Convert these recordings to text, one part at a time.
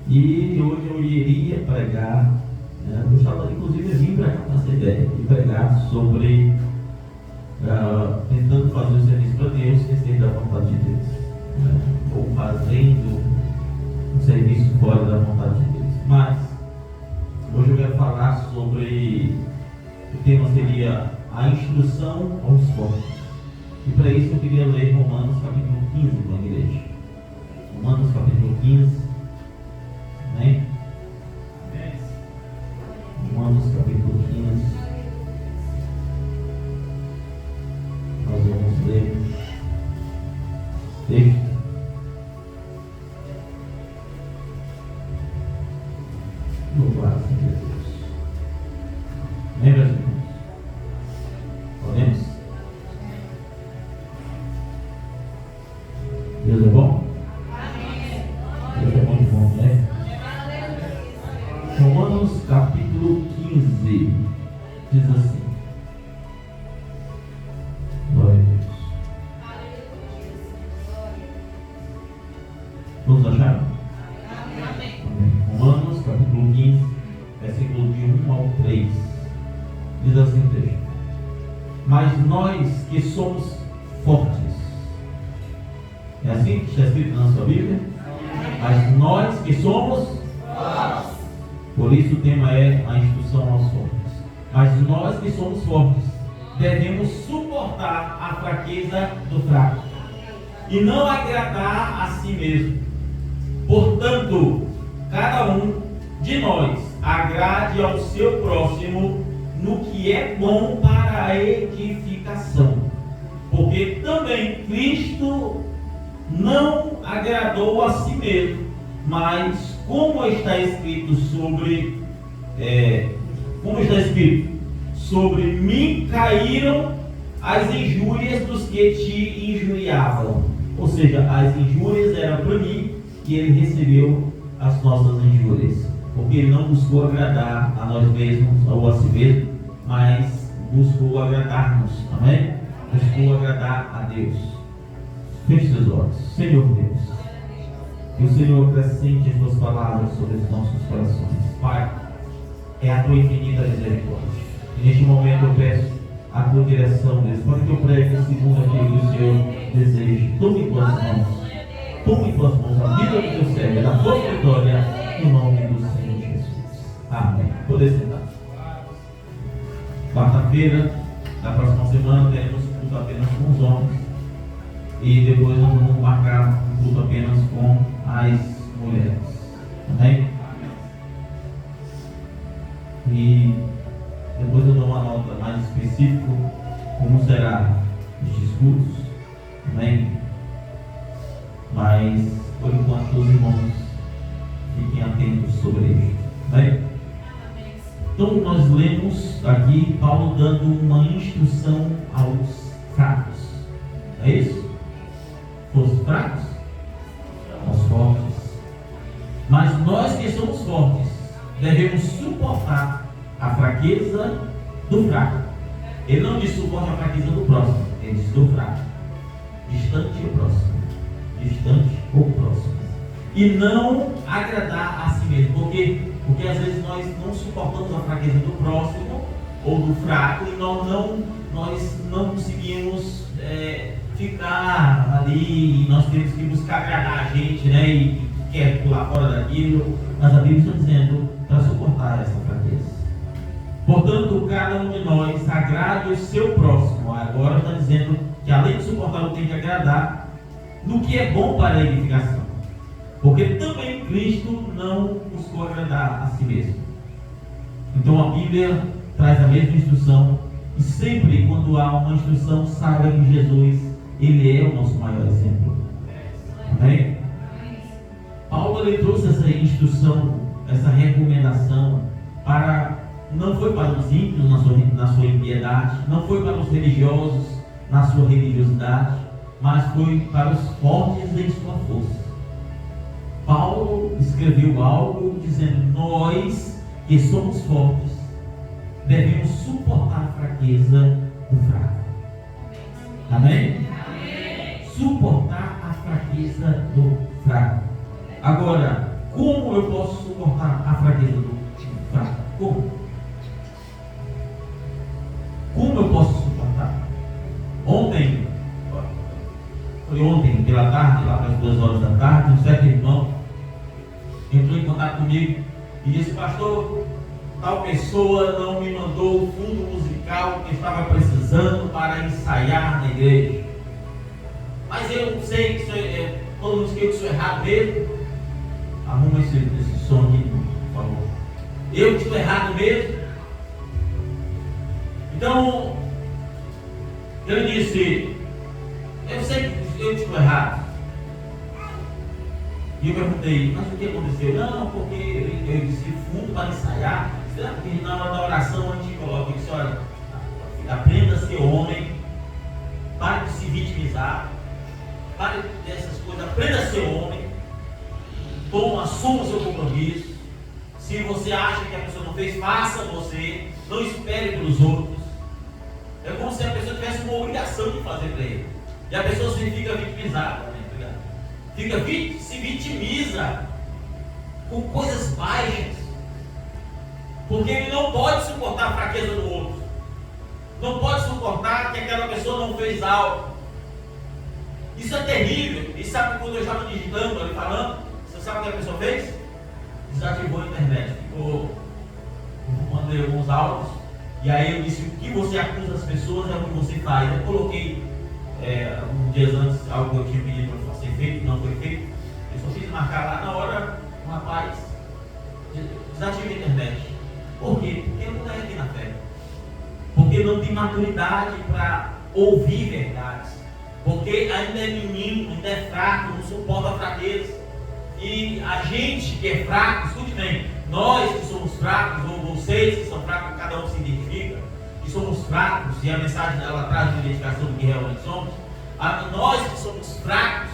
E hoje eu iria pregar, eu estava inclusive vim para cá com essa ideia de pregar sobre tentando fazer o serviço para Deus, esquecer da vontade de Deus, ou fazendo um serviço fora da vontade de Deus. Mas hoje eu quero falar sobre, o tema seria a instrução aos fortes. E para isso eu queria ler Romanos capítulo 15 com a igreja. Romanos capítulo 15. Amém? Romanos capítulo 15. Nós vamos ler texto. Louvado seja Deus. Amém, meus irmãos? Podemos? Deus é bom? Deus é muito bom, né? Romanos capítulo 15 diz assim. Glória a Deus. Vamos achar? Amém. Romanos capítulo 15, versículo de 1 ao 3. Diz assim o texto: mas nós que somos fortes. É assim que está escrito na sua Bíblia? Mas nós que somos fortes. Por isso o tema é a instrução aos fortes. Mas nós que somos fortes devemos suportar a fraqueza do fraco e não agradar a si mesmo. Portanto, cada um de nós agrade ao seu próximo no que é bom para a edificação. Porque também Cristo não agradou a si mesmo, mas como está escrito sobre mim caíram as injúrias dos que te injuriavam. Ou seja, as injúrias eram para mim e ele recebeu as nossas injúrias, porque ele não buscou agradar a nós mesmos ou a si mesmo, mas buscou agradar-nos. Amém? Buscou agradar a Deus. Feche seus olhos. Senhor Deus, que o Senhor acrescente as tuas palavras sobre os nossos corações. Pai, é a tua infinita misericórdia. E neste momento eu peço a tua direção, Deus, para que eu pregue segundo aquilo que o Senhor deseja. Tome em tuas mãos. Tome em tuas mãos a vida do teu servo, da tua vitória, no nome do Senhor Jesus. Amém. Poder sentar. Quarta-feira, na próxima semana, teremos culto apenas com os homens. E depois nós vamos marcar um culto apenas com as mulheres. Amém? E depois eu dou uma nota mais específica como será estes cultos. Amém? Mas por enquanto os irmãos fiquem atentos sobre isso. Amém? Então nós lemos aqui Paulo dando uma instrução aos fracos. É isso? Os fracos? Aos fortes. Mas nós que somos fortes devemos suportar a fraqueza do fraco. Ele não diz suporte a fraqueza do próximo, ele diz do fraco. Distante ou próximo. Distante ou próximo. E não agradar a si mesmo. Porque às vezes nós não suportamos a fraqueza do próximo ou do fraco e nós não conseguimos ficar ali, nós temos que buscar agradar a gente, né? E quer pular fora daquilo. Mas a Bíblia está dizendo para suportar essa fraqueza. Portanto, cada um de nós agrade o seu próximo. Agora está dizendo que além de suportar, tem que agradar no que é bom para a edificação. Porque também Cristo não buscou agradar a si mesmo. Então a Bíblia traz a mesma instrução. E sempre quando há uma instrução, saiba que Jesus, Ele é o nosso maior exemplo. Amém? Paulo ele trouxe essa instrução, essa recomendação não foi para os ímpios na sua impiedade, não foi para os religiosos na sua religiosidade, mas foi para os fortes em sua força. Paulo escreveu algo dizendo: nós que somos fortes devemos suportar a fraqueza do fraco. Amém? Amém? Suportar a fraqueza do fraco. Agora, Como eu posso suportar a fraqueza do fraco? Como eu posso suportar? Ontem, pela tarde, lá pelas 2 horas da tarde, um certo irmão entrou em contato comigo e disse: pastor, tal pessoa não me mandou o fundo musical que eu estava precisando para ensaiar na igreja. Mas eu sei que isso todo mundo diz que isso é errado mesmo. Arruma esse som aqui, por favor. Eu estou errado mesmo. Então, ele disse: eu sei que eu estou errado. E eu perguntei: mas o que aconteceu? Não, porque eu disse fundo para ensaiar. Será que na hora da oração a gente coloca isso? Olha, aprenda a ser homem, pare de se vitimizar, pare dessas coisas, aprenda a ser homem, assuma o seu compromisso. Se você acha que a pessoa não fez, faça você, não espere pelos outros. É como se a pessoa tivesse uma obrigação de fazer para ele. E a pessoa se fica vitimizada, né? Se vitimiza com coisas baixas, porque ele não pode suportar a fraqueza do outro, não pode suportar que aquela pessoa não fez algo. Isso é terrível. E sabe quando eu estava digitando, ele falando, você sabe o que a pessoa fez? Desativou a internet, mandei alguns áudios, e aí eu disse: o que você acusa as pessoas é o que você faz. Eu coloquei alguns dias antes algo que eu tinha pedido para ser feito, não foi feito. Eu só fiz marcar lá na hora, um rapaz desativa a internet. Por quê? Porque não é aqui na fé, porque não tem maturidade para ouvir verdades, porque ainda é menino, ainda é fraco, não suporta a fraqueza. E a gente que é fraco, escute bem, nós que somos fracos, ou vocês que são fracos, cada um se identifica, que somos fracos, e a mensagem dela traz uma identificação do que realmente somos. Nós que somos fracos,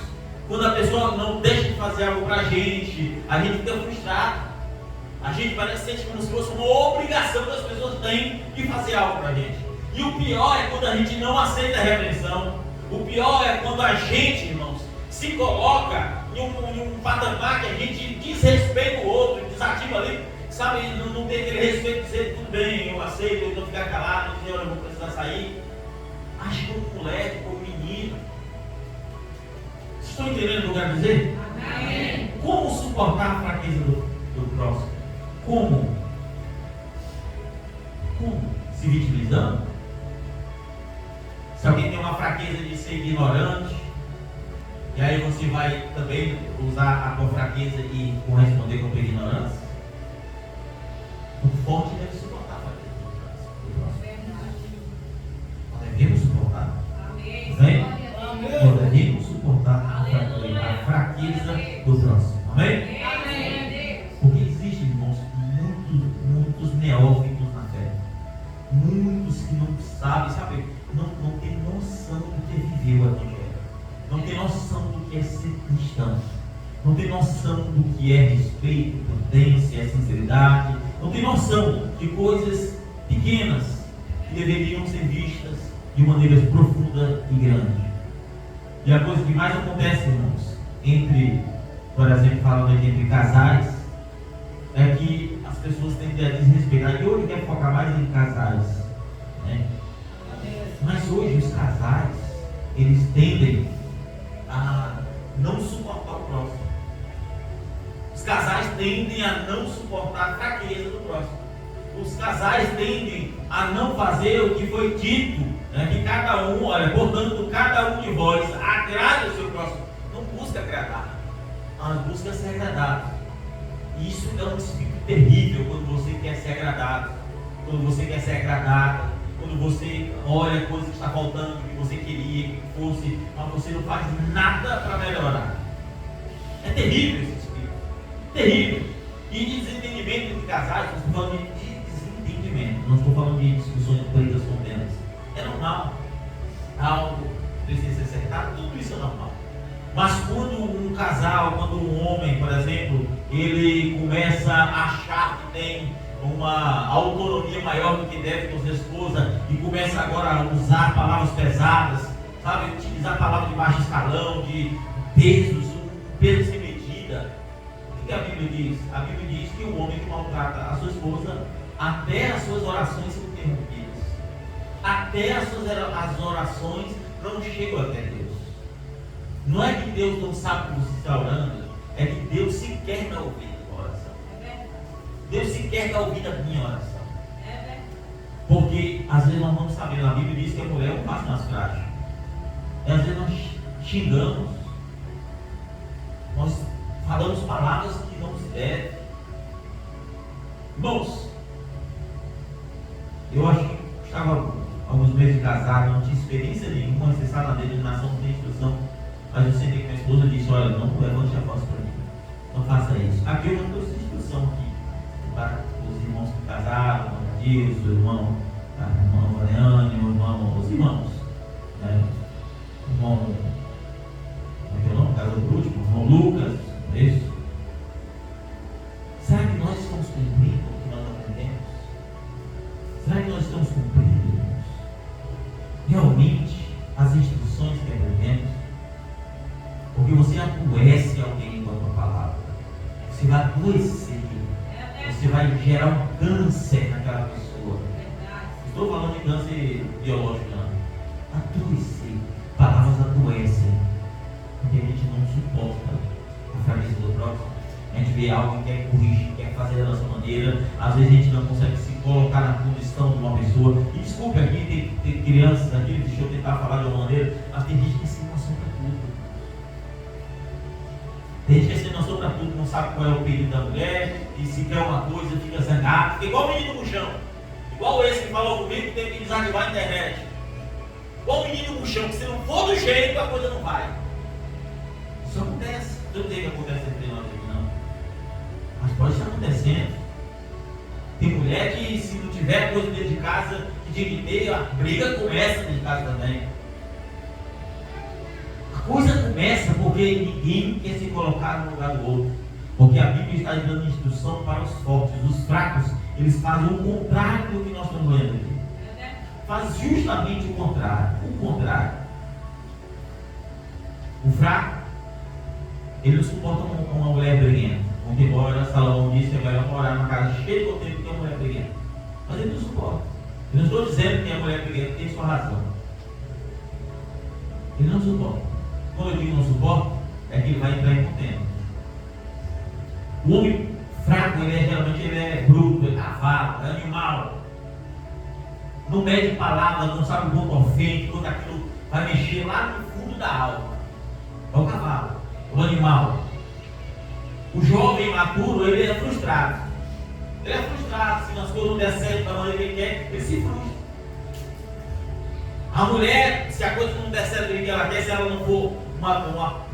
quando a pessoa não deixa de fazer algo pra gente, a gente fica frustrado. A gente parece que sente como se fosse uma obrigação que as pessoas têm de fazer algo pra gente. E o pior é quando a gente não aceita a repreensão. O pior é quando a gente, irmãos, se coloca em um patamar que a gente desrespeita o outro, desativa ali, sabe, não tem aquele respeito de dizer: tudo bem, eu aceito, eu vou ficar calado, dizer: olha, eu vou precisar sair. Age como moleque, como menino. Vocês estão entendendo o que eu quero dizer? Amém. Como suportar a fraqueza do próximo? Como? Se vitimizando? Se alguém tem uma fraqueza de ser ignorante, e aí você vai também usar a tua fraqueza e corresponder com a tua ignorância? O forte deve suportar a fraqueza do próximo. Nós devemos suportar. Amém? Nós devemos suportar a fraqueza do próximo. Amém? Porque existem, irmãos, muitos neófitos na fé. Muitos que não sabem, não tem noção do que é viver o evangelho. Não tem noção do que é ser cristão. Não tem noção do que é respeito, prudência, sinceridade. Não tem noção de coisas pequenas que deveriam ser vistas de maneira profunda e grande. E a coisa que mais acontece, irmãos, por exemplo, falando aqui entre casais, é que as pessoas tendem a desrespeitar. E hoje eu quero focar mais em casais, né? Mas hoje os casais, eles tendem a não suportar o próximo. Os casais tendem a não suportar a fraqueza do próximo. Os casais tendem a não fazer o que foi dito, né? Que cada um, portanto, cada um de vós agrade o seu próximo. Não busca agradar, mas busca ser agradado. E isso é um espírito terrível quando você quer ser agradado, quando você quer ser agradada, quando você olha coisas que está faltando, que você queria que fosse, mas você não faz nada para melhorar. É terrível esse espírito, terrível. E desentendimento entre casais, nós estamos falando de desentendimento, não estou falando de discussões pretas condenas. É normal, algo precisa ser acertado, tudo isso é normal. Mas quando um casal, quando um homem, por exemplo, ele começa a achar que tem uma autonomia maior do que deve com sua esposa e começa agora a usar palavras pesadas, sabe, utilizar palavras de baixo escalão, de pesos, um peso sem medida. O que a Bíblia Bíblia diz? A Bíblia diz que o homem que maltrata a sua esposa, até as suas orações são interrompidas. Até as orações não chegam até Deus. Não é que Deus não sabe que você está orando, é que Deus sequer está ouvindo a oração. Deus sequer está ouvindo a minha oração. Porque às vezes nós vamos saber, a Bíblia diz que a mulher é um vaso mais frágil. E às vezes nós xingamos, nós falamos palavras que não se devem. Irmãos, eu acho que estava alguns meses de casado, não tinha experiência nenhuma, acessar na denominação, não tem instrução. Mas eu sentei com minha esposa e disse: olha, não levante a voz para mim, não faça isso. Aqui eu não trouxe instrução aqui para os irmãos que casaram, o irmão Deus, o irmão Mariane, o irmão, os irmãos, né? O irmão, como é que é o nome? Casou por último, o irmão Lucas, não é isso? Será que nós estamos cumprindo o que nós aprendemos? Será que nós estamos cumprindo, irmãos, realmente as instruções que aprendemos? Porque você adoece alguém com a tua palavra. Você vai adoecer. Você vai gerar um câncer naquela pessoa. Estou falando de câncer biológico, não. Adoecer. Palavras adoecem. Porque a gente não suporta a fraqueza do próximo. A gente vê algo que quer corrigir, quer fazer da nossa maneira. Às vezes a gente não consegue se colocar na condição de uma pessoa. E desculpe, aqui tem crianças aqui, deixa eu tentar falar de uma maneira, mas tem gente que se noção para tudo. Tem gente que se noção para tudo, não sabe qual é o período da mulher, e se quer uma coisa, fica zangado, fica igual o menino buchão. Igual esse que falou comigo que tem que desativar a internet. Igual o menino buchão, que se não for do jeito, a coisa não vai. Isso acontece. Eu não sei o que acontece entre nós aqui, não. Mas pode estar acontecendo. Tem mulher que, se não tiver coisa dentro de casa, que diga que tem, a briga começa dentro de casa também. A coisa começa porque ninguém quer se colocar no lugar do outro. Porque a Bíblia está dando instrução para os fortes. Os fracos, eles fazem o contrário do que nós estamos lendo aqui. Faz justamente o contrário. O contrário. O fraco, ele não suporta uma mulher briguenta. Muito embora Salomão disse que é melhor morar numa casa cheia de conteúdo do que uma mulher briguenta. Mas ele não suporta. Eu não estou dizendo que a mulher briguenta tem sua razão. Ele não suporta. Quando eu digo não suporta, é que ele vai entrar em contenda. O homem fraco, geralmente ele é bruto, é cavalo, é animal. Não mede palavras, não sabe o quanto ofende, quando aquilo vai mexer lá no fundo da alma. É o cavalo, o animal. O jovem maturo, ele é frustrado. Ele é frustrado, se as coisas não der certo da maneira que ele quer, ele se frustra. A mulher, se a coisa não der certo do que ela quer, se ela não for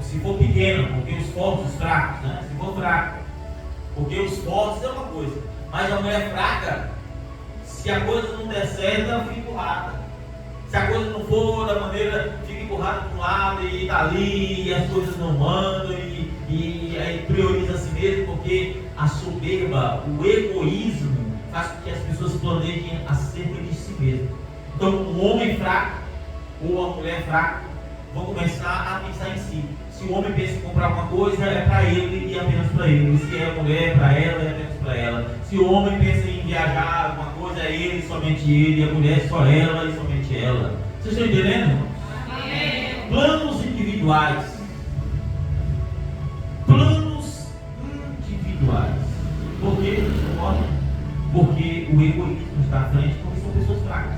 se for pequena, porque os fortes, os fracos, né? Se for fraco, porque os fortes é uma coisa, mas a mulher fraca, se a coisa não der certo, ela fica empurrada. Se a coisa não for da maneira, fica empurrada para um lado e está ali, e as coisas não andam, e aí prioriza a si mesmo, porque a soberba, o egoísmo, faz com que as pessoas planejem acerca de si mesmo. Então, um homem fraco ou uma mulher fraca vão começar a pensar em si. Se o homem pensa em comprar uma coisa, é para ele e apenas para ele. Se é a mulher, é para ela e apenas para ela. Se o homem pensa em viajar alguma coisa, é ele e somente ele. E a mulher é só ela e somente ela. Vocês estão entendendo, irmãos? Amém. Planos individuais. Planos individuais. Por quê? Porque o egoísmo está à frente, porque são pessoas fracas.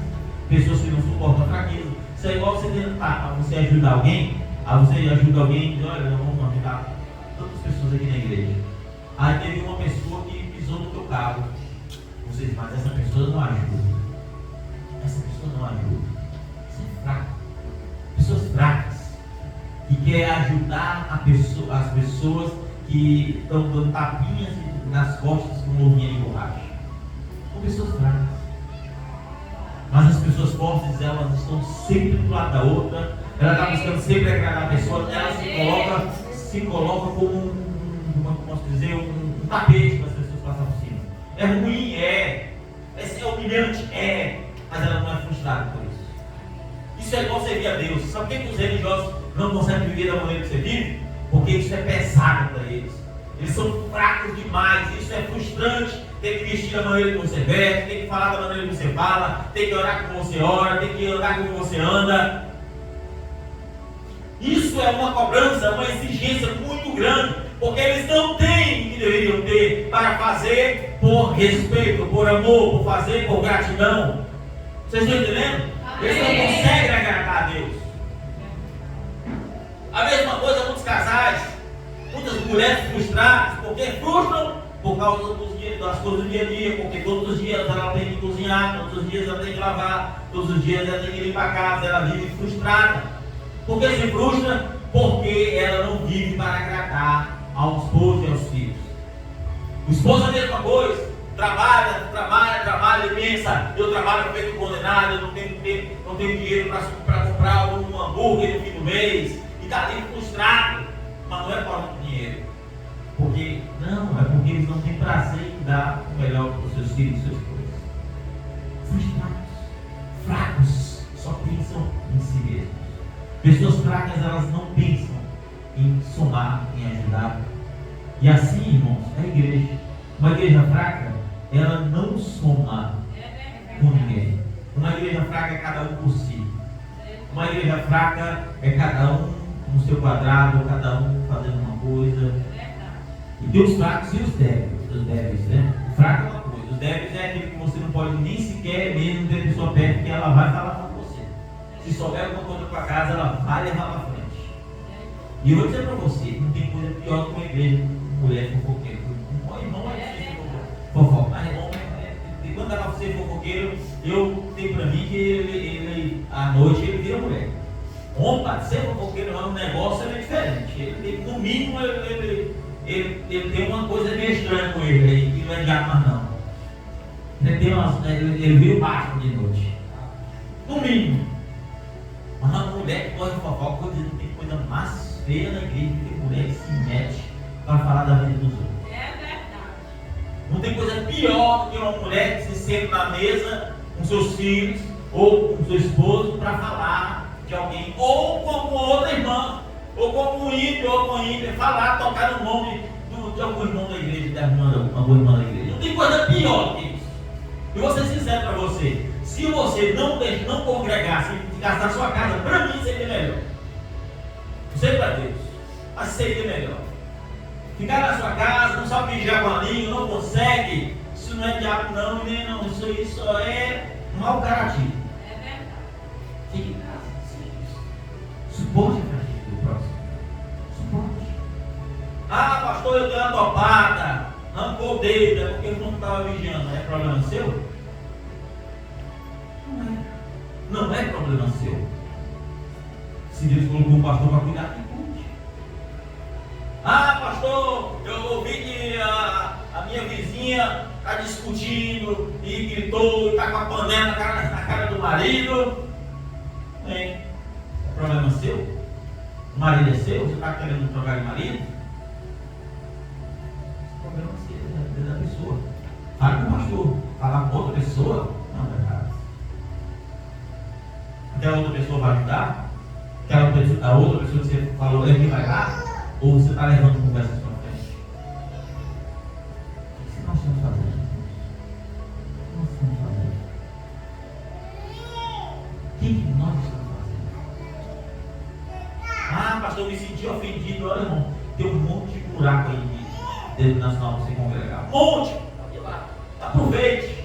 Pessoas que não suportam a fraqueza. Isso é igual você tentar, você ajudar alguém. Aí você ajuda alguém e diz: olha, nós vamos ajudar tantas pessoas aqui na igreja. Aí teve uma pessoa que pisou no teu carro. Você diz: mas essa pessoa não ajuda. Essa pessoa não ajuda. Isso é fraco. Pessoas fracas que querem ajudar as pessoas que estão dando tapinhas nas costas com luvinha de borracha. São pessoas fracas. Mas as pessoas fortes, elas estão sempre do lado da outra. Ela está buscando sempre agradar a pessoa. Ela se coloca como como posso dizer, um tapete para as pessoas passarem por cima. É ruim, é humilhante, mas ela não é frustrada por isso. Isso é igual servir a Deus. Sabe por que os religiosos não conseguem viver da maneira que você vive? Porque isso é pesado para eles. Eles são fracos demais. Isso é frustrante. Tem que vestir da maneira que você veste, tem que falar da maneira que você fala, tem que orar como você ora, tem que andar como você anda. Isso é uma cobrança, uma exigência muito grande, porque eles não têm o que deveriam ter para fazer por respeito, por amor, por fazer por gratidão. Vocês estão entendendo? Eles não conseguem agradar a Deus. A mesma coisa muitos casais, muitas mulheres frustradas, porque frustram por causa das coisas do dia a dia, porque todos os dias ela tem que cozinhar, todos os dias ela tem que lavar, todos os dias ela tem que limpar a casa, ela vive frustrada. Por que se frustra? Porque ela não vive para agradar ao esposo e aos filhos. O esposo é a mesma coisa, trabalha e pensa, eu trabalho feito condenado, eu não tenho dinheiro para comprar um hambúrguer no fim do mês, e está ali frustrado, mas não é por causa do dinheiro. Porque eles não têm prazer em dar o melhor para os seus filhos e seus esposos. Frustrados, fracos, só pensam em si mesmos. Pessoas fracas, elas não pensam em somar, em ajudar. E assim, irmãos, é a igreja. Uma igreja fraca, ela não soma com ninguém. Uma igreja fraca é cada um por si. Uma igreja fraca é cada um no seu quadrado, cada um fazendo uma coisa. E tem os fracos e os débeis, né? O fraco é uma coisa, os débeis é aquele que você não pode nem sequer mesmo ter pessoa perto, que ela vai falar com você. Se souber alguma coisa para casa, ela vai levar para frente. E eu vou dizer para você, não tem coisa pior que uma igreja, mulher fofoqueira. O irmão é difícil fofoca, mas irmão quando ela ser fofoqueiro, eu tenho para mim que ele à noite ele vira mulher. Homem, para ser fofoqueiro, um negócio é diferente. Ele, no mínimo, ele tem uma coisa meio estranha com ele aí, que não é diabo mais não. Ele viu baixo de noite. No mínimo. Mas uma mulher que gosta de fofoca, eu digo, não tem coisa mais feia na igreja do que mulher que se mete para falar da vida dos outros. É verdade. Não tem coisa pior do que uma mulher que se senta na mesa com seus filhos ou com seu esposo para falar de alguém, ou com outra irmã, ou como um ímpio, ou com uma ímpia, falar, tocar no nome de algum irmão da igreja, alguma irmã da igreja. Não tem coisa pior que isso. Eu vou ser sincero para você, se você não congregar, se ficar na sua casa, para mim seria melhor. Não sei para Deus, mas seria melhor. Ficar na sua casa, não sabe vigiar com a língua, não consegue, isso não é diabo não, nem não, isso aí só é mau caráter. É verdade. Fique em casa, suporte a fraqueza do próximo. Suporte. Ah, pastor, eu tenho uma topada, arrancou o dedo, é porque eu não estava vigiando. É problema seu? Não é. Não é problema seu. Se Deus colocou um pastor para cuidar, que cuide. Ah, pastor, eu ouvi que a minha vizinha está discutindo e gritou, e está com a panela na cara do marido. É problema seu? O marido é seu? Você está querendo trocar de marido? O problema é da pessoa. Fale com o pastor. Falar com outra pessoa? Não, é errado. Aquela outra pessoa vai ajudar? A outra pessoa que você falou é que vai lá? Ou você está levando conversas para frente? O que nós estamos fazendo? O que nós estamos fazendo? O que nós estamos fazendo? Ah, pastor, eu me senti ofendido. Olha, irmão, tem um monte de buraco aí dentro nacional para você congregar. Um monte! Aproveite.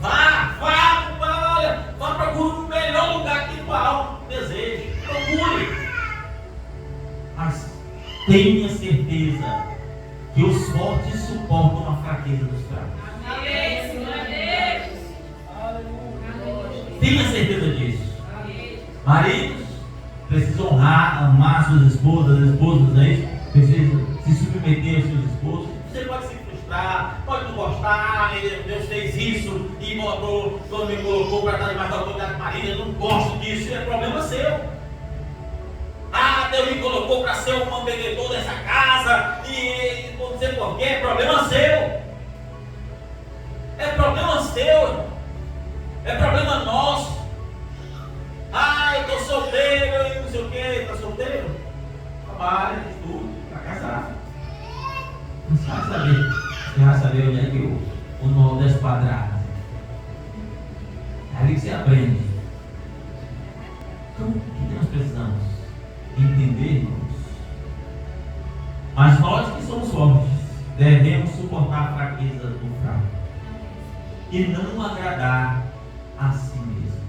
Vá, olha, vá procure o melhor lugar que tua alma deseja. Procure. Mas tenha certeza que os fortes suportam a fraqueza dos fracos. Tenha certeza disso. Maridos precisam honrar, amar suas esposas, as esposas, não é isso? Precisam se submeter aos seus esposos. Você pode se frustrar, pode não gostar, Deus fez isso e botou, quando me colocou para estar debaixo da autoridade do marido, eu não gosto disso, é problema seu. Ah, Deus me colocou para ser o mantenedor dessa casa e não sei porquê, é problema seu. É problema seu, é problema nosso. Ah, eu estou solteiro e não sei o que, está solteiro? Trabalha, estuda, para casar. Você vai saber onde é que o nó desse quadrado. É ali que você aprende. Então, o que nós precisamos? Entender, irmãos. Mas nós que somos fortes, devemos suportar a fraqueza do fraco. E não agradar a si mesmo.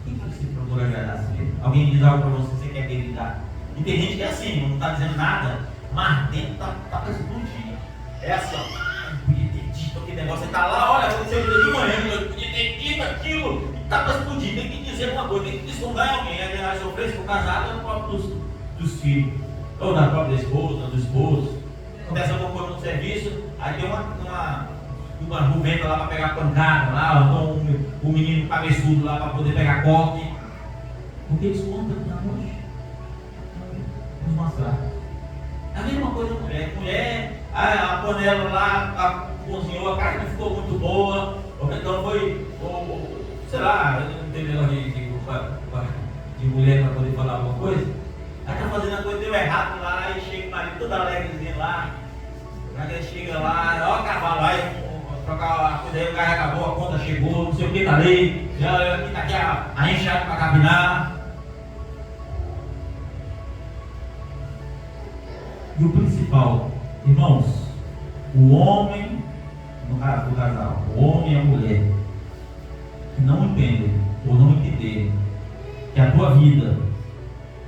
Quem que você procura agradar a si mesmo? Alguém diz algo para você que você quer lidar. E tem gente que é assim, não está dizendo nada, mas dentro está para explodir. É assim, ó. Podia ter dito aquele negócio, você está lá, olha, aconteceu de manhã, eu podia ter dito aquilo, e está para explodir. Tem que dizer alguma coisa, tem que descontar em alguém. Aí ela sofreu, ficou casada no próprio dos filhos, ou na própria esposa, do esposo. Acontece alguma coisa no serviço, aí tem uma jumenta lá para pegar pancada, lá, ou um menino cabeçudo lá para poder pegar corte. Porque eles contam na noite. Vamos mostrar. A mesma coisa mulher. Mulher, a panela lá, cozinhou, a carne ficou muito boa, ou então foi, sei lá, não tem negócio de mulher para poder falar alguma coisa. Ela está fazendo a coisa, deu errado lá, e chega o marido todo alegrezinho lá. Aí chega lá, ó, cavalo, aí trocar a coisa aí, o carro acabou, a conta chegou, não sei o que tá ali, já tá aqui a enxada para capinar. E o principal, irmãos, o homem, no caso do casal, o homem e a mulher, que não entendem ou não entenderem que a tua vida,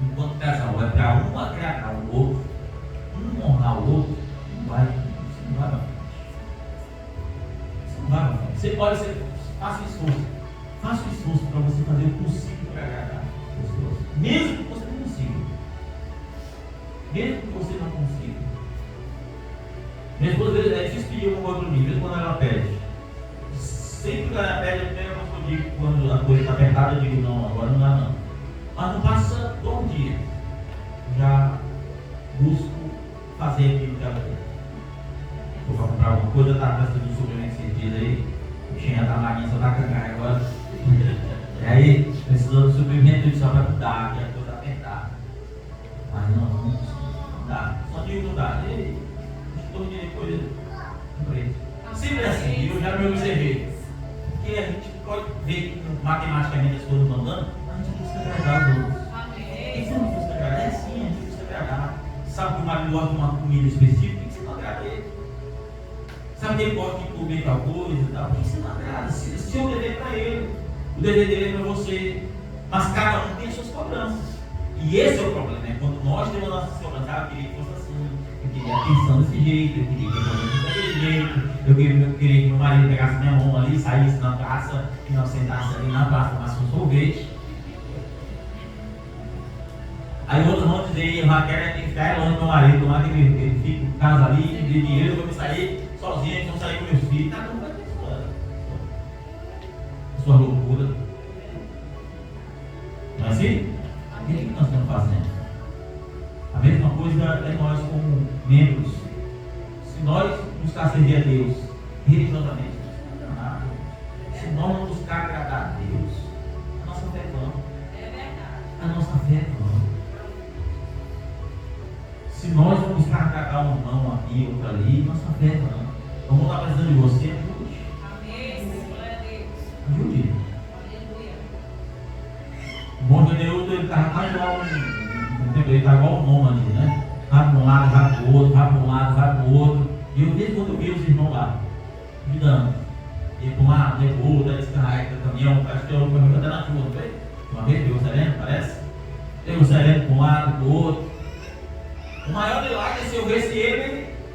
enquanto casal, é para um agradar o outro, um honrar o outro, você não vai na frente. Você não vai na frente. Você pode ser, faça o esforço para você fazer o possível para agradar as pessoas, mesmo que você não consiga. Mesmo que você não consiga. Minha esposa, é difícil pedir uma coisa para mim, mesmo quando ela pede. Sempre que ela pede, a primeira coisa que eu digo, quando a coisa está apertada, eu digo, não, agora não dá não. Mas não passa um dia. Já busco fazer aquilo que ela quer. Vou para comprar alguma coisa, está prestando um suplemento esses dias aí. O bichinho já está magrinho, só está cagando agora. E aí, precisando de suplemento só para cuidar, que a coisa está apertada. Mas não dá. Só digo não dá. E estou de coisa preto. Sempre assim, eu já me observei. Porque a gente pode ver que matematicamente as coisas não dando, mas a gente busca agradar os outros. E se não busca agradar? É sim, a gente busca agradar. Sabe que o marido gosta de uma comida específica? Por que você não agrada ele? Sabe que ele gosta de comer tal coisa e tal? Por que você não agrada? Se o dever é para ele, o dever dele é para você. Mas cada um tem as suas cobranças. E esse é o problema, né? Quando nós temos a nossa cobrança, eu queria que fosse assim, eu queria atenção desse jeito, eu queria que eu fosse daquele jeito, eu queria que meu marido pegasse minha mão ali, saísse na praça, e não sentasse ali na praça, tomasse um sorvete. Aí outros vão dizer, Raquel tem que ficar longe do meu marido, tomar que ele fique em casa ali, me dê dinheiro, eu vou me sair sozinho, eles vão sair com meus filhos, cada um vai ter sua loucura. Não é assim? O que nós estamos fazendo? A mesma coisa é nós como membros. Se nós buscar servir a Deus religiosamente, não vai dar nada. Se nós não buscar agradar a Deus, a nossa fé é vã. É verdade. A nossa fé é vã. Se nós não buscar agradar um irmão aqui, outro ali, nossa fé é vã. Então vamos estar precisando de você, ajude. Amém. Glória a Deus. Ajude. O bom de Deus, ele está igual ele está igual um nômade, né? Vai para um lado, vai para o outro, vai para um lado, vai para o outro. E eu vejo quando eu vi os irmãos lá, ajudando. E para um lado, para o outro, aí descarrega o caminhão, acho que eu vou até na chuva, não foi? Uma vez pegou o sereno, parece? Pegou o sereno para um lado, para o outro. O maior milagre é se eu visse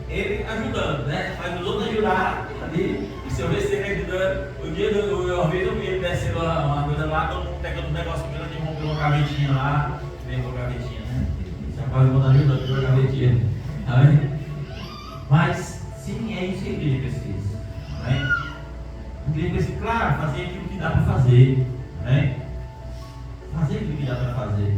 ele ajudando, né? Mas os outros ajudaram ali. E se eu visse ele ajudando, o dia eu vi ele descendo uma coisa lá, todo mundo pegando um negócio grande e rompeu uma gavetinha lá. Pegou a gavetinha, né? Você quase não ajuda, pegou a gavetinha. Mas, sim, é isso que a igreja precisa. Né? A igreja precisa, claro, fazer aquilo que dá para fazer. Né? Fazer aquilo que dá para fazer.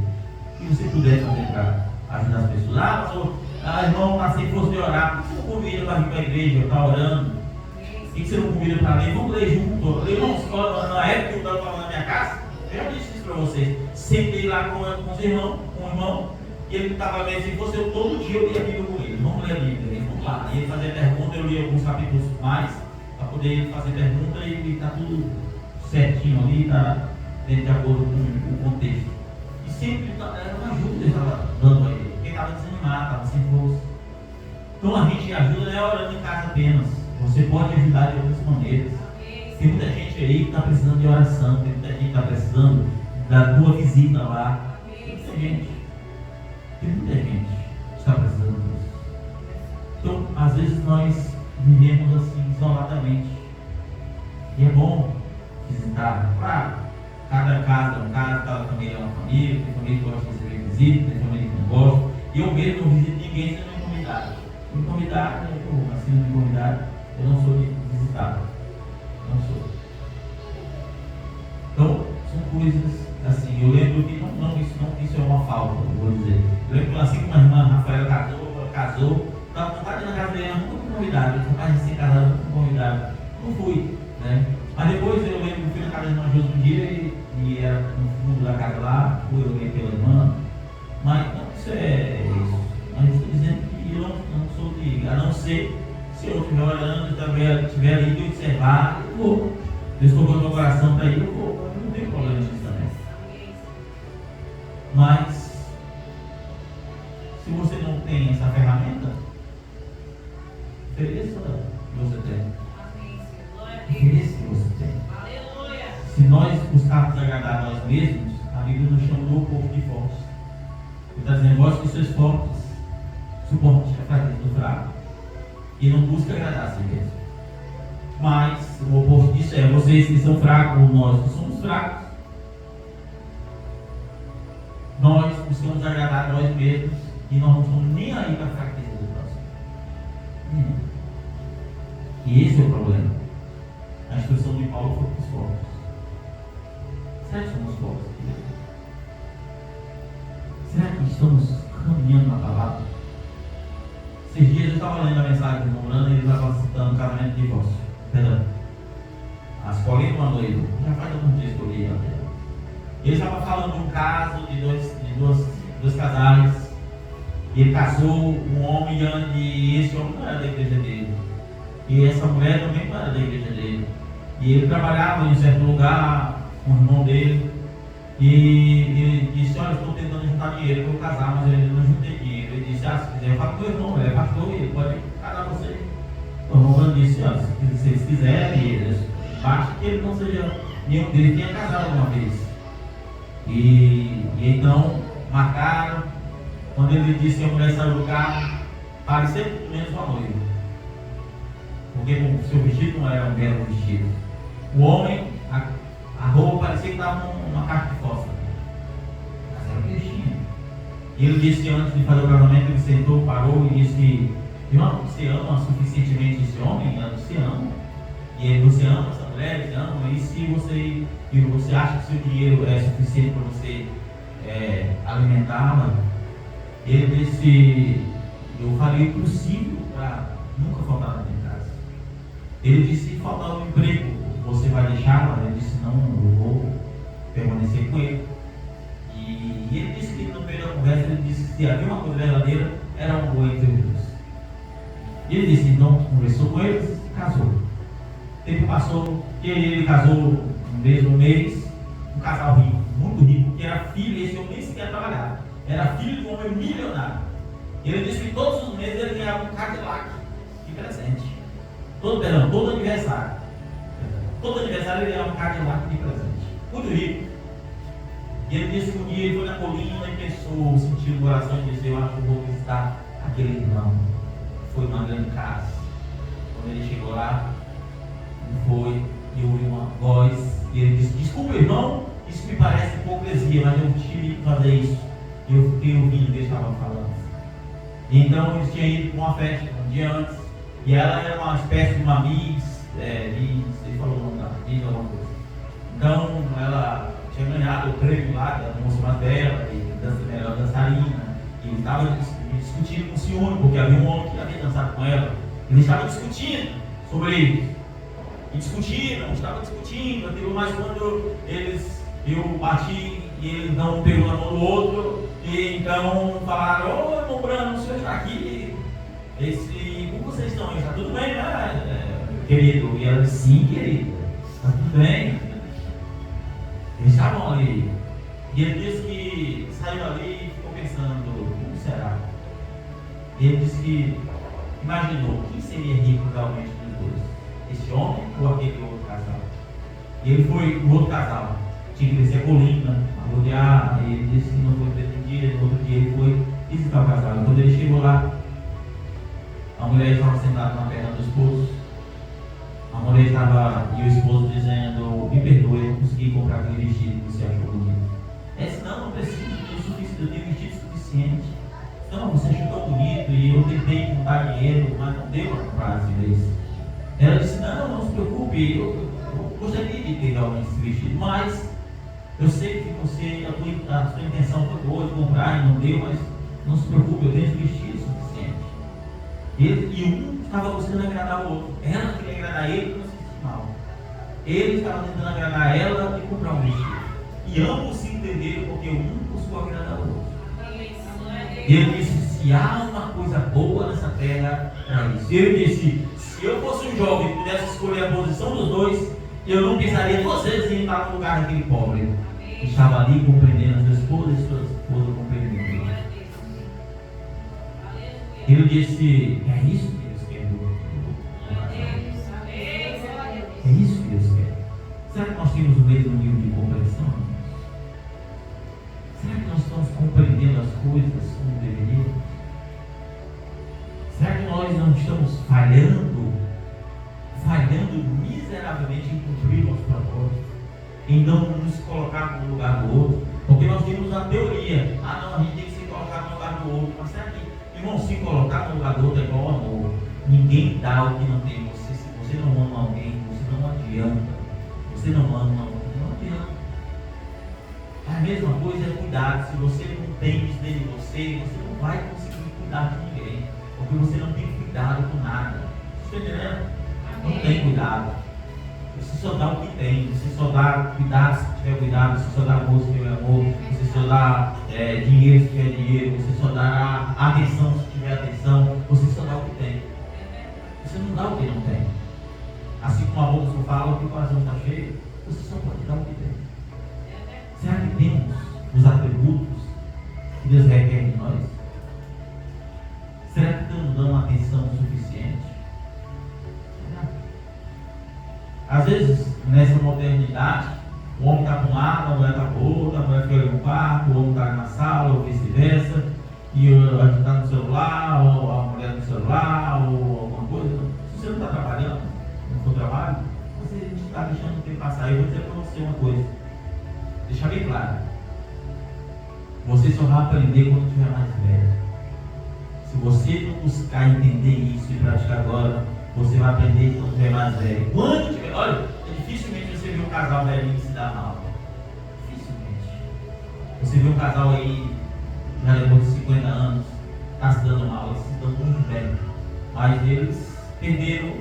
O que você puder fazer para ajudar as pessoas. Irmão, passei que fosse de orar. Por que você não convida para vir para a igreja, para orando? Por que você não convida para ler? Vamos ler junto. Irmãos, na época que eu estava falando na minha casa, eu já disse isso para vocês. Sentei lá com os irmãos, com o irmão, e ele estava vendo, se fosse eu todo dia, eu lia a Bíblia com ele. Vamos ler a Bíblia, irmão. vamos lá. E ele fazia pergunta, eu li alguns capítulos mais, para poder fazer pergunta e está tudo certinho ali, está de acordo com o contexto. E sempre era uma ajuda que ele estava dando a ele, porque ele estava desanimado, estava sem força. Então a gente ajuda não é orando em casa apenas, você pode ajudar de outras maneiras. Tem muita gente aí que está precisando de oração, tem muita gente que está precisando da tua visita lá. Tem muita gente que está precisando disso. Então, às vezes nós vivemos assim, isoladamente. E é bom visitar. Claro, cada casa é um casa, cada família é uma família, tem família que gosta de receber visita, tem família que não gosta. E eu mesmo não visito ninguém sendo me convidado. Me convidado, assim, me convidado, eu não sou de visitar. Não sou. Então, são coisas assim, eu lembro que isso é uma falta, vou dizer. Eu lembro que assim como a irmã Rafaela casou, estava vontade na casa dela, nunca fui convidado, eu estava recém-casado, nunca fui convidado, não fui, né? Mas depois eu lembro que fui na casa da irmã Josi um dia e era no fundo da casa lá, fui eu olhei pela irmã, mas não, isso é isso. Mas eu estou dizendo que eu não sou de, a não ser se eu estiver orando, estiver ali de observar, eu vou. Deus colocou no meu coração para ir, eu vou, não tem problema nisso também. Mas, se você não tem essa ferramenta, ofereça o que você tem. Ofereça o que você tem. Se nós buscarmos agradar a nós mesmos, a Bíblia nos chama do oposto de fortes. Ele está dizendo, goste dos seus fortes, suporte a fraqueza do fraco, e não busca agradar a si mesmo. Mas o oposto disso é vocês que são fracos, ou nós que somos fracos. Nós buscamos agradar a nós mesmos e nós não estamos nem aí para a fraqueza do próximo. E esse é o problema. A instrução de Paulo foi para os fortes. Será que somos fortes? Será que estamos caminhando na palavra? Esses dias eu estava lendo a mensagem do irmão Brando e ele estava citando casamento de divórcio. Perdão. A escolinha de uma noiva. Já faz alguns dias que eu li ela. Ele estava falando de um caso de dois casais. E ele casou um homem e esse homem não era da igreja dele. E essa mulher também não era da igreja dele. E ele trabalhava em um certo lugar com o irmão dele. E ele disse, olha, estou tentando juntar dinheiro para eu casar, mas eu não juntei dinheiro. Ele disse, se quiser, eu falo com o irmão, ele é pastor e ele pode casar você. O irmão disse, olha, se eles quiserem, basta que ele não seja, nenhum deles tenha casado uma vez. E então, marcaram, quando ele disse que a mulher saiu do carro, parecia menos uma noiva. Porque o seu vestido não era um belo vestido. O homem, a roupa parecia que estava uma caixa de fósforo. Mas era o que ele tinha. E ele disse que antes de fazer o casamento, ele sentou, parou e disse que, irmão, você ama suficientemente esse homem? Você ama. E você ama essa mulher? Você ama? E se você acha que seu dinheiro é suficiente para você alimentá-la? Ele disse, eu farei o possível para nunca faltar na minha casa. Ele disse, se faltar um emprego, você vai deixá-la? Ele disse, não, eu vou permanecer com ele. E ele disse que no meio da conversa, ele disse que se havia uma coisa verdadeira, era um amor entre os dois. E ele disse, então conversou com eles e casou. O tempo passou, e ele casou no mesmo mês, um casal rico, muito rico, que era filho, esse homem nem sequer trabalhava, era filho de um homem milionário. Ele disse que todos os meses ele ganhava um Cadillac de presente. Todo aniversário. Todo aniversário ele ganhava um Cadillac de presente. Muito rico. E ele disse que um dia ele foi na colina e pensou, sentiu no coração e disse, eu acho que eu vou visitar aquele irmão. Foi uma grande casa. Quando ele chegou lá, ele foi e ouviu uma voz e ele disse, desculpa irmão, isso me parece hipocrisia, mas eu tive que fazer isso. E eu fiquei ouvindo o que ele estava falando. E então eles tinham ido para uma festa um dia antes, e ela era uma espécie de uma Miss, ele falou o nome da Miss, alguma coisa. Então ela tinha ganhado o prêmio lá da moça mais bela, e melhor dançarina, e ele estava discutindo com o ciúme, porque havia um homem que havia dançado com ela. Eles estavam discutindo sobre isso. E discutiram, mas quando eu bati e ele não pegou na mão do outro, e então falaram, ô irmão Brando, o senhor está aqui? vocês estão aí? Está tudo bem, né, querido? E ela disse, sim, querido, está tudo bem. Eles estavam ali. E ele disse que saiu ali e ficou pensando, como será? E ele disse que imaginou, quem seria rico realmente dos dois? Esse homem ou aquele outro casal? E ele foi no outro casal, tinha que descer a colina, a rodear, e ele disse que não foi no dia, no outro dia ele foi visitar o casal. E quando ele chegou lá, a mulher estava sentada na perna do esposo. A mulher estava, e o esposo dizendo, me perdoe, eu não consegui comprar aquele vestido que você achou bonito. Ela disse, não preciso, eu tenho vestido suficiente. Não, você achou tão bonito e eu tentei juntar dinheiro, mas não deu para comprar esse vez. Ela disse, não se preocupe, eu gostaria de ter realmente esse vestido, mas eu sei que a sua intenção foi boa de comprar e não deu, mas não se preocupe, eu tenho esse vestido suficiente. E um estava buscando agradar o outro. Ela queria agradar ele para não se sentir mal. Ele estava tentando agradar ela e comprar um vestido. E ambos se entenderam porque um buscou agradar o outro. E ele disse, se há uma coisa boa nessa terra, é isso. E ele disse, se eu fosse um jovem e pudesse escolher a posição dos dois, eu não pensaria duas vezes em estar no lugar daquele pobre. Estava ali compreendendo a sua esposa e sua esposa compreendendo ele. Ele disse, é isso que Deus quer do casal. É isso que Deus quer. Será que nós temos o mesmo nível de compreensão? Será que nós estamos compreendendo as coisas como deveríamos? Será que nós não estamos falhando miseravelmente em cumprir nosso propósito, em não nos colocar no lugar do outro? Porque nós temos a teoria, não, a gente tem que se colocar no lugar do outro. Mas será que, irmão, se colocar no lugar do outro é igual amor? Ninguém dá o que não tem. Se você não ama alguém, você não adianta. Você não ama, não adianta. A mesma coisa é cuidado. Se você não tem isso dentro de você, você não vai conseguir cuidar de ninguém. Porque você não tem cuidado com nada. Você está entendendo? Não tem cuidado. Você só dá o que tem. Você só dá cuidado se tiver cuidado. Você só dá amor se tiver amor. Você só dá dinheiro se tiver dinheiro. Você só dá atenção se tiver atenção. Você só dá o que tem. Você não dá o que não tem. Assim como a boca só fala que o coração está cheio, você só pode dar o que tem. Será que temos os atributos que Deus requer de nós? Será que estamos dando atenção suficiente? Às vezes, nessa modernidade, o homem está para um lado, a mulher está para o outro, a mulher fica no quarto, o homem está na sala, ou vice-versa, e a gente está no celular, ou a mulher no celular, ou alguma coisa. Se você não está trabalhando no seu trabalho, você está deixando o tempo passar. Eu vou dizer para você uma coisa, deixar bem claro: você só vai aprender quando estiver mais velho. Se você não buscar entender isso e praticar agora, você vai aprender quando estiver mais velho. Quando tiver, olha, dificilmente você vê um casal velhinho se dar mal. Dificilmente. Você vê um casal aí, já depois de 50 anos, está se dando mal, eles se dão muito bem. Mas eles perderam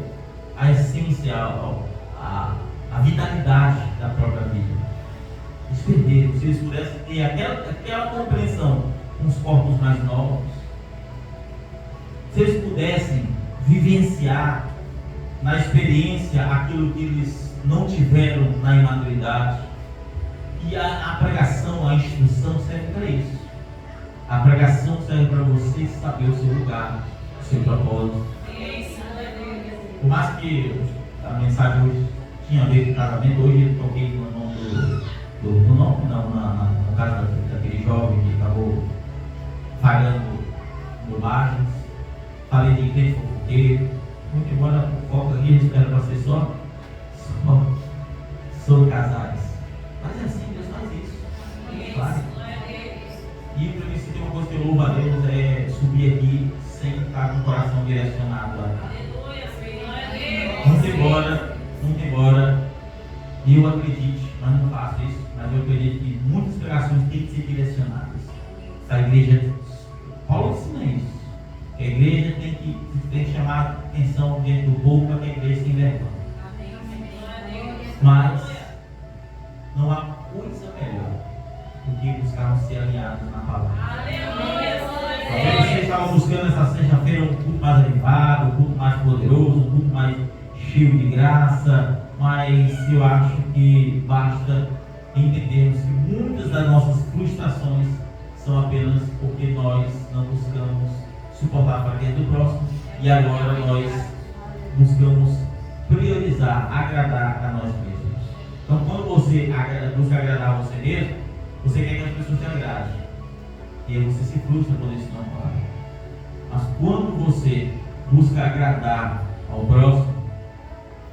a essência, a vitalidade da própria vida. Eles perderam. Se eles pudessem ter aquela compreensão com os corpos mais novos, se eles pudessem vivenciar na experiência aquilo que eles não tiveram na imaturidade. E a pregação, a instrução serve para isso. A pregação serve para você saber o seu lugar, o seu propósito. Por mais que a mensagem hoje tinha a ver com casamento, hoje eu toquei no nome no caso daquele jovem que acabou falhando bobagens. Falei de crente fofoqueiro. Muito embora o foco aqui espera para ser só sobre casais. Mas é assim, Deus faz isso. Claro. E para mim, se tem uma coisa que eu louvo a Deus, é subir aqui sem estar com o coração direcionado a nada. Muito embora eu acredite, mas não faço isso, mas eu acredito que muitas pregações têm que ser direcionadas. A igreja, Paulo ensina isso. A igreja tem que chamar a atenção dentro do povo para que a igreja se envergonhe. Mas não há coisa melhor do que buscarmos ser alinhados na palavra. Talvez você estava buscando essa sexta-feira um culto mais animado, um culto mais mais cheio de graça, mas eu acho que basta entendermos que muitas das nossas frustrações são apenas porque nós não buscamos suportar a fraqueza do próximo e agora nós buscamos priorizar, agradar a nós mesmos. Então, quando você busca agradar a você mesmo, você quer que as pessoas te agradem. E aí você se frustra quando isso não ocorre. Mas quando você busca agradar ao próximo,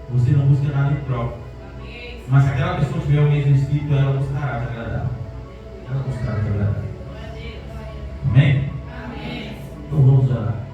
você não busca nada em troca. Mas se aquela pessoa tiver o mesmo espírito, ela buscará te agradar. Ela buscará te agradar. Amém? Amém. Então vamos orar.